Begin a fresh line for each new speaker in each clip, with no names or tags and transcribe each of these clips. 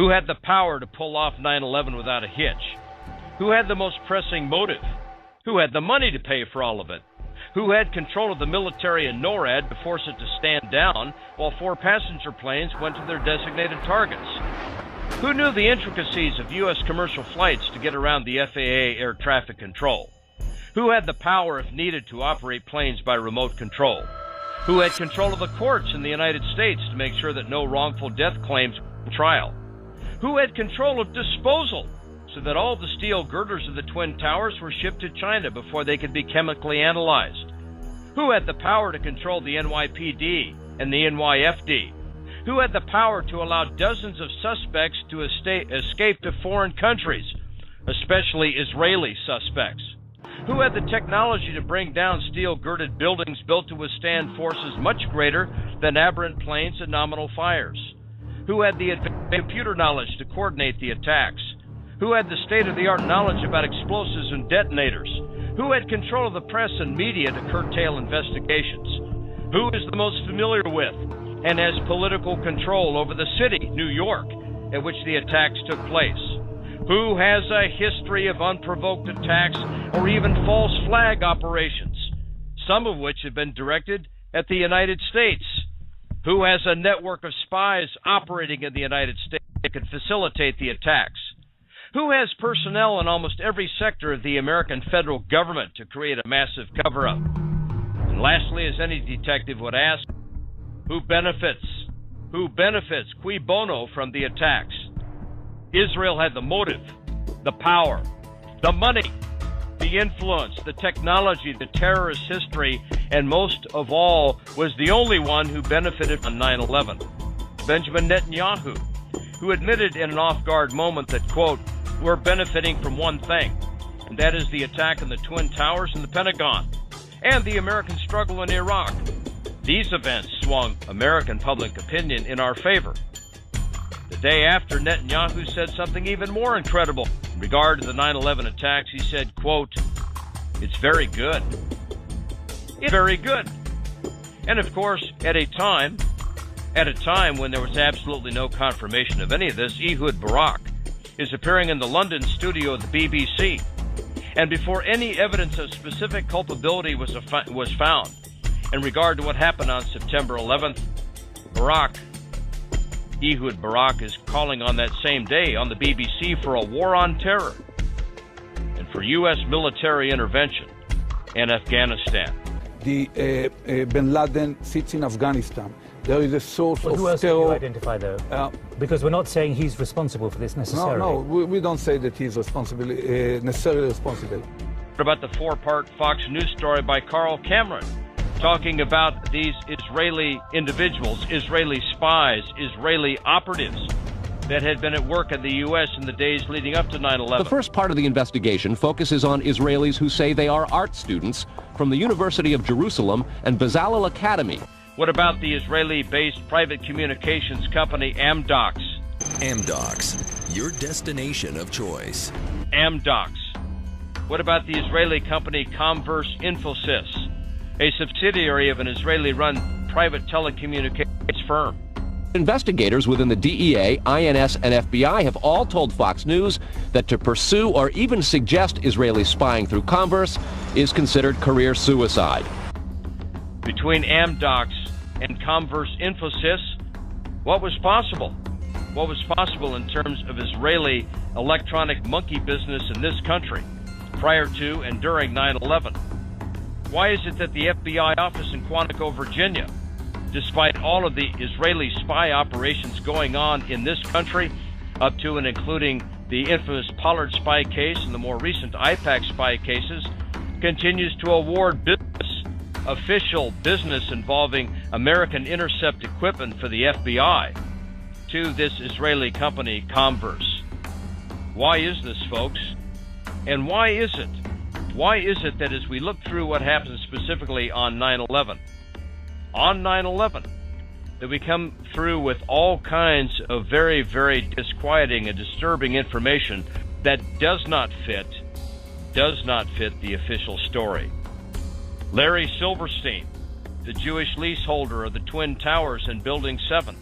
Who had the power to pull off 9/11 without a hitch? Who had the most pressing motive? Who had the money to pay for all of it? Who had control of the military and NORAD to force it to stand down while 4 passenger planes went to their designated targets? Who knew the intricacies of U.S. commercial flights to get around the FAA air traffic control? Who had the power, if needed, to operate planes by remote control? Who had control of the courts in the United States to make sure that no wrongful death claims were trial? Who had control of disposal so that all the steel girders of the Twin Towers were shipped to China before they could be chemically analyzed? Who had the power to control the NYPD and the NYFD? Who had the power to allow dozens of suspects to escape to foreign countries, especially Israeli suspects? Who had the technology to bring down steel-girded buildings built to withstand forces much greater than aberrant planes and nominal fires? Who had the advanced computer knowledge to coordinate the attacks? Who had the state-of-the-art knowledge about explosives and detonators? Who had control of the press and media to curtail investigations? Who is the most familiar with and has political control over the city, New York, at which the attacks took place? Who has a history of unprovoked attacks or even false flag operations, some of which have been directed at the United States? Who has a network of spies operating in the United States that could facilitate the attacks? Who has personnel in almost every sector of the American federal government to create a massive cover-up? And lastly, as any detective would ask, who benefits? Who benefits, cui bono, from the attacks? Israel had the motive, the power, the money, the influence, the technology, the terrorist history, and most of all, was the only one who benefited from 9/11. Benjamin Netanyahu, who admitted in an off-guard moment that, quote, "We're benefiting from one thing, and that is the attack on the Twin Towers and the Pentagon, and the American struggle in Iraq. These events swung American public opinion in our favor." The day after, Netanyahu said something even more incredible. In regard to the 9/11 attacks, he said, quote, "It's very good. It's very good." And of course, at a time when there was absolutely no confirmation of any of this, Ehud Barak is appearing in the London studio of the BBC. And before any evidence of specific culpability was found in regard to what happened on September 11th, Ehud Barak is calling on that same day on the BBC for a war on terror and for U.S. military intervention in Afghanistan.
Bin Laden sits in Afghanistan. There is a source of
who else
terror.
do you identify, though? Because we're not saying he's responsible for this necessarily.
No, we don't say that he's necessarily responsible.
What about the 4-part Fox News story by Carl Cameron, talking about these Israeli individuals, Israeli spies, Israeli operatives that had been at work in the U.S. in the days leading up to 9/11.
The first part of the investigation focuses on Israelis who say they are art students from the University of Jerusalem and Bezalel Academy.
What about the Israeli-based private communications company Amdocs?
Amdocs, your destination of choice.
Amdocs. What about the Israeli company Comverse Infosys, a subsidiary of an Israeli-run private telecommunications firm?
Investigators within the DEA, INS, and FBI have all told Fox News that to pursue or even suggest Israeli spying through Comverse is considered career suicide.
Between Amdocs and Comverse Infosys, what was possible? What was possible in terms of Israeli electronic monkey business in this country prior to and during 9/11? Why is it that the FBI office in Quantico, Virginia, despite all of the Israeli spy operations going on in this country, up to and including the infamous Pollard spy case and the more recent IPAC spy cases, continues to award official business involving American intercept equipment for the FBI to this Israeli company, Comverse? Why is this, folks? And why is it? Why is it that as we look through what happened specifically on 9/11, that we come through with all kinds of very, very disquieting and disturbing information that does not fit the official story? Larry Silverstein, the Jewish leaseholder of the Twin Towers and Building 7,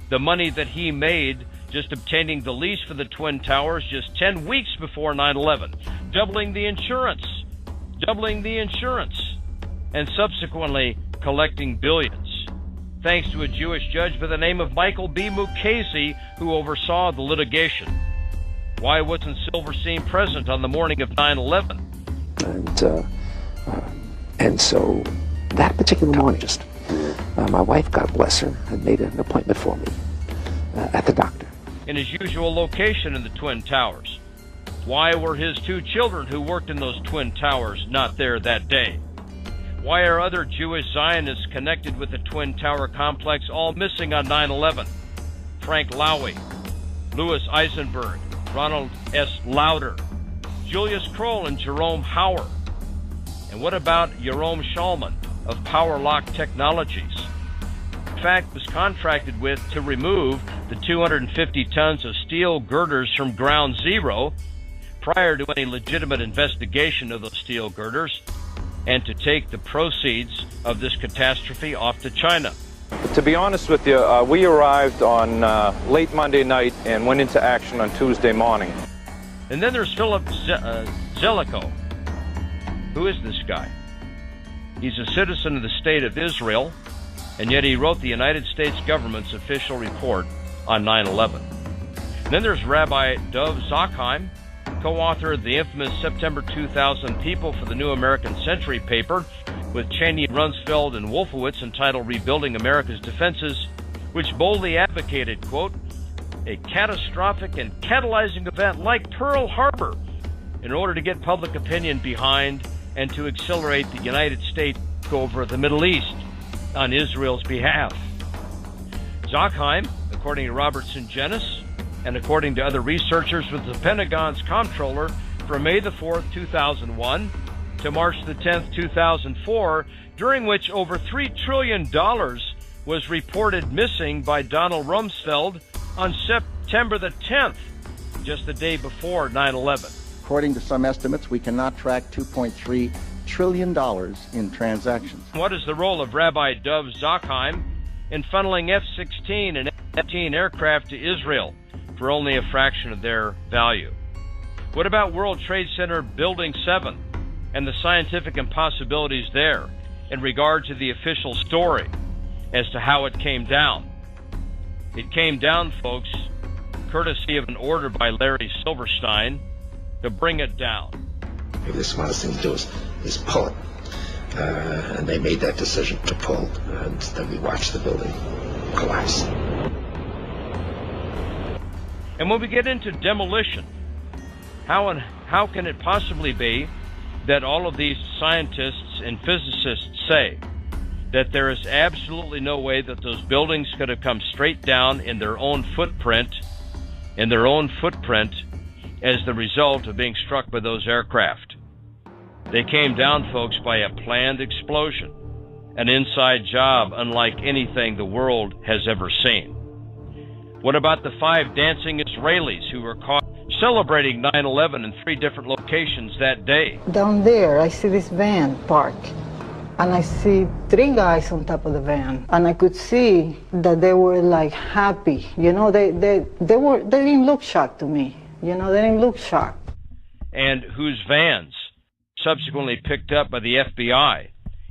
the money that he made just obtaining the lease for the Twin Towers just 10 weeks before 9/11, doubling the insurance, and subsequently collecting billions, thanks to a Jewish judge by the name of Michael B. Mukasey, who oversaw the litigation. Why wasn't Silverstein present on the morning of 9/11?
And so that particular morning, my wife, God bless her, had made an appointment for me at the doctor.
In his usual location in the Twin Towers. Why were his 2 children who worked in those Twin Towers not there that day? Why are other Jewish Zionists connected with the Twin Tower complex all missing on 9/11? Frank Lowy, Louis Eisenberg, Ronald S. Lauder, Julius Kroll, and Jerome Hauer. And what about Jerome Schallman of Powerlock Technologies? In fact, was contracted with to remove the 250 tons of steel girders from Ground Zero prior to any legitimate investigation of those steel girders, and to take the proceeds of this catastrophe off to China.
To be honest with you, we arrived on late Monday night and went into action on Tuesday morning.
And then there's Philip Zelikow. Who is this guy? He's a citizen of the state of Israel, and yet he wrote the United States government's official report on 9/11. And then there's Rabbi Dov Zakheim, co-author of the infamous September 2000 People for the New American Century paper with Cheney, Rumsfeld, and Wolfowitz, entitled Rebuilding America's Defenses, which boldly advocated, quote, a catastrophic and catalyzing event like Pearl Harbor in order to get public opinion behind and to accelerate the United States over the Middle East on Israel's behalf. Zakheim, according to Robertson Jenis, and according to other researchers, was the Pentagon's comptroller from May the 4th, 2001 to March the 10th, 2004, during which over $3 trillion was reported missing by Donald Rumsfeld on September the 10th, just the day before 9/11.
According to some estimates, we cannot track $2.3 trillion in transactions.
What is the role of Rabbi Dov Zakheim in funneling F-16 and F-18 aircraft to Israel for only a fraction of their value? What about World Trade Center Building 7 and the scientific impossibilities there in regard to the official story as to how it came down? It came down, folks, courtesy of an order by Larry Silverstein to bring it down.
Maybe the smartest thing to do is pull it. And they made that decision to pull, and then we watched the building collapse.
And when we get into demolition, how can it possibly be that all of these scientists and physicists say that there is absolutely no way that those buildings could have come straight down in their own footprint, as the result of being struck by those aircraft? They came down, folks, by a planned explosion, an inside job unlike anything the world has ever seen. What about the 5 dancing Israelis who were caught celebrating 9/11 in 3 different locations that day?
Down there, I see this van parked, and I see 3 guys on top of the van, and I could see that they were like happy. You know, they didn't look shocked to me. You know, they didn't look shocked.
And whose vans subsequently picked up by the FBI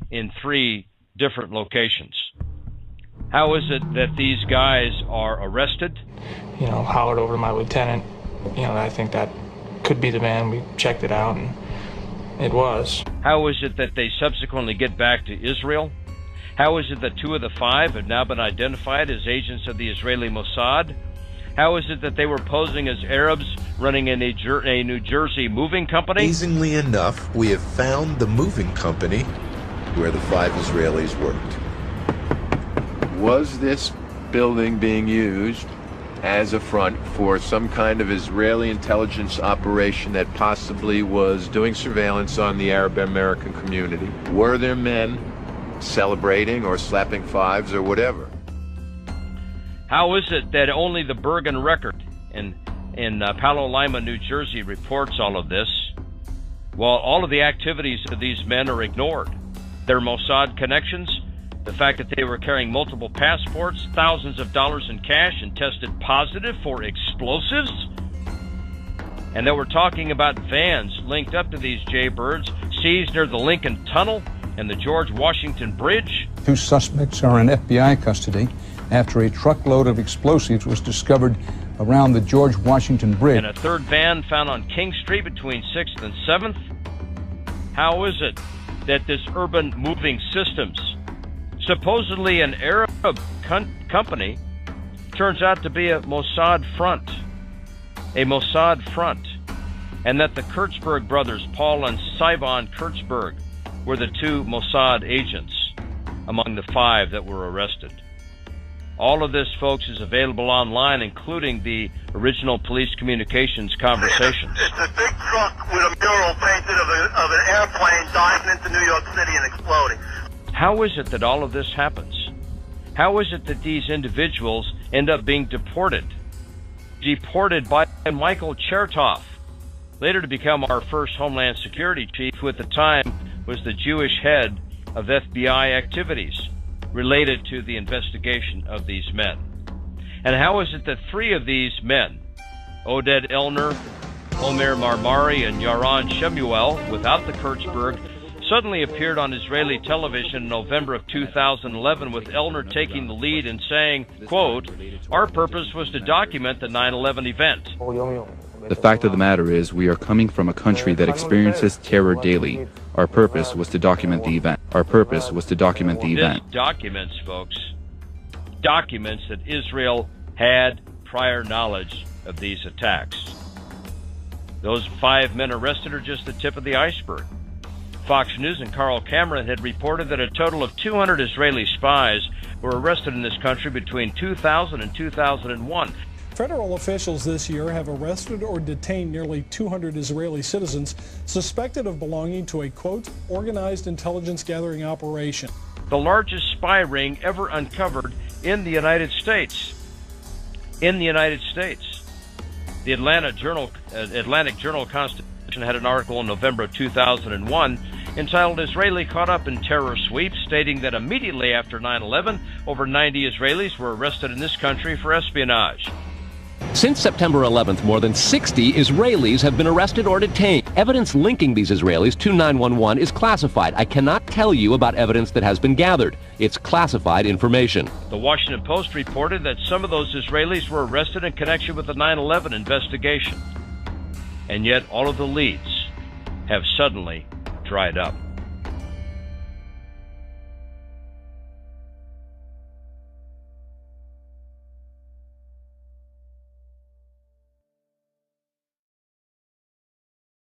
in 3 different locations. How is it that these guys are arrested?
You know, hollered over to my lieutenant, you know, I think that could be the van. We checked it out, and it was.
How is it that they subsequently get back to Israel? How is it that 2 of the 5 have now been identified as agents of the Israeli Mossad? How is it that they were posing as Arabs running a New Jersey moving company?
Amazingly enough, we have found the moving company where the 5 Israelis worked.
Was this building being used as a front for some kind of Israeli intelligence operation that possibly was doing surveillance on the Arab American community? Were there men celebrating or slapping 5s or whatever?
How is it that only the Bergen Record in Palo Lima, New Jersey reports all of this, while all of the activities of these men are ignored? Their Mossad connections, The fact that they were carrying multiple passports, thousands of dollars in cash, and tested positive for explosives. And that we're talking about vans linked up to these jaybirds seized near the Lincoln Tunnel and the George Washington Bridge.
2 suspects are in FBI custody after a truckload of explosives was discovered around the George Washington Bridge.
And a third van found on King Street between 6th and 7th. How is it that this Urban Moving Systems, supposedly an Arab company, turns out to be a Mossad front? A Mossad front. And that the Kurtzberg brothers, Paul and Sivon Kurtzberg, were the 2 Mossad agents among the 5 that were arrested. All of this, folks, is available online, including the original police communications conversations.
It's a big truck with a mural painted of an airplane diving into New York City and exploding.
How is it that all of this happens? How is it that these individuals end up being deported? Deported by Michael Chertoff, later to become our first Homeland Security chief, who at the time was the Jewish head of FBI activities related to the investigation of these men. And how is it that 3 of these men, Oded Elner, Omer Marmari, and Yaron Shemuel, without the Kurtzberg, suddenly appeared on Israeli television in November of 2011, with Elner taking the lead and saying, quote, "Our purpose was to document the 9/11 event."
The fact of the matter is, we are coming from a country that experiences terror daily. Our purpose was to document the event. Our purpose was to document the event.
This documents, folks, documents that Israel had prior knowledge of these attacks. Those 5 men arrested are just the tip of the iceberg. Fox News and Carl Cameron had reported that a total of 200 Israeli spies were arrested in this country between 2000 and 2001.
Federal officials this year have arrested or detained nearly 200 Israeli citizens suspected of belonging to a, quote, organized intelligence gathering operation.
The largest spy ring ever uncovered in the United States. In the United States. The Atlantic Journal-Constitution had an article in November of 2001 entitled "Israeli Caught Up in Terror Sweep," stating that immediately after 9/11, over 90 Israelis were arrested in this country for espionage.
Since September 11th, more than 60 Israelis have been arrested or detained. Evidence linking these Israelis to 911 is classified. I cannot tell you about evidence that has been gathered. It's classified information.
The Washington Post reported that some of those Israelis were arrested in connection with the 9/11 investigation. And yet all of the leads have suddenly dried up.